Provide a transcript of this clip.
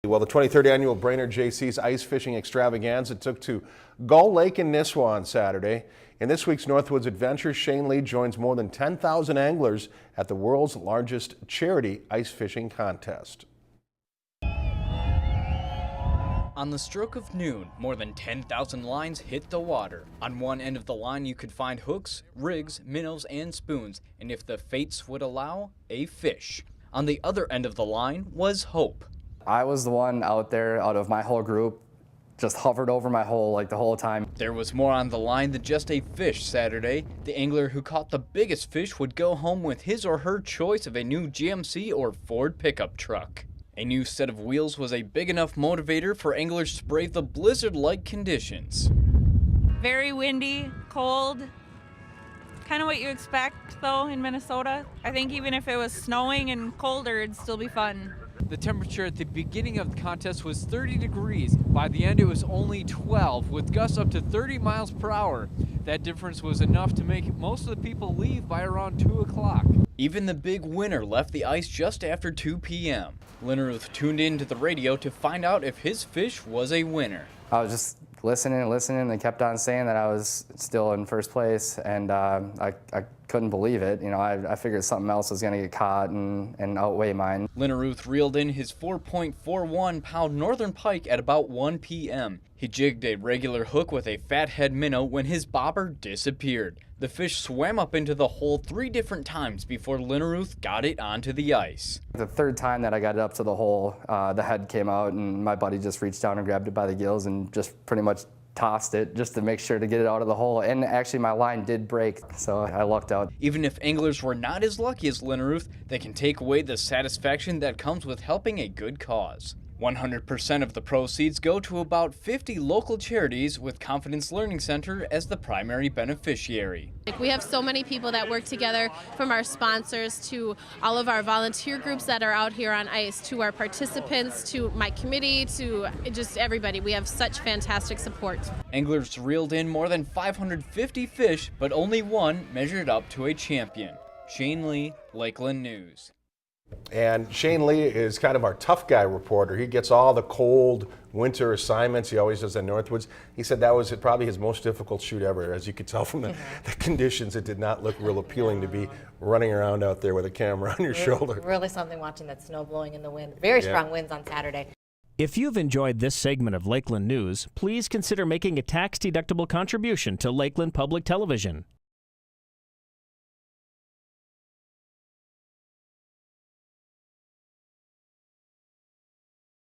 Well, the 23rd annual Brainerd JC's ice fishing extravaganza took to Gull Lake in Nisswa on Saturday. In this week's Northwoods adventure, Shane Lee joins more than 10,000 anglers at the world's largest charity ice fishing contest. On the stroke of noon, more than 10,000 lines hit the water. On one end of the line, you could find hooks, rigs, minnows, and spoons, and if the fates would allow, a fish. On the other end of the line was hope. I was the one out there, out of my whole group, just hovered over my hole the whole time. There was more on the line than just a fish Saturday. The angler who caught the biggest fish would go home with his or her choice of a new GMC or Ford pickup truck. A new set of wheels was a big enough motivator for anglers to brave the blizzard-like conditions. Very windy, cold, kind of what you expect though in Minnesota. I think even if it was snowing and colder, it'd still be fun. The temperature at the beginning of the contest was 30 degrees. By the end, it was only 12, with gusts up to 30 miles per hour. That difference was enough to make most of the people leave by around 2 o'clock. Even the big winner left the ice just after 2 p.m. Linnerooth tuned in to the radio to find out if his fish was a winner. I was just listening, and they kept on saying that I was still in first place, and I couldn't believe it. You know, I figured something else was going to get caught and outweigh mine. Linnerooth reeled in his 4.41-pound northern pike at about 1 p.m. He jigged a regular hook with a fathead minnow when his bobber disappeared. The fish swam up into the hole 3 different times before Linnerooth got it onto the ice. The third time that I got it up to the hole, the head came out, and my buddy just reached down and grabbed it by the gills and just pretty much tossed it just to make sure to get it out of the hole. And actually my line did break, so I lucked out. Even if anglers were not as lucky as Linnerooth, they can take away the satisfaction that comes with helping a good cause. 100% of the proceeds go to about 50 local charities, with Confidence Learning Center as the primary beneficiary. We have so many people that work together, from our sponsors to all of our volunteer groups that are out here on ice, to our participants, to my committee, to just everybody. We have such fantastic support. Anglers reeled in more than 550 fish, but only one measured up to a champion. Shane Lee, Lakeland News. And Shane Lee is kind of our tough guy reporter. He gets all the cold winter assignments. He always does at Northwoods. He said that was probably his most difficult shoot ever. As you could tell from the conditions, it did not look real appealing to be running around out there with a camera on your shoulder. Really something watching that snow blowing in the wind. Very strong winds on Saturday. If you've enjoyed this segment of Lakeland News, please consider making a tax-deductible contribution to Lakeland Public Television.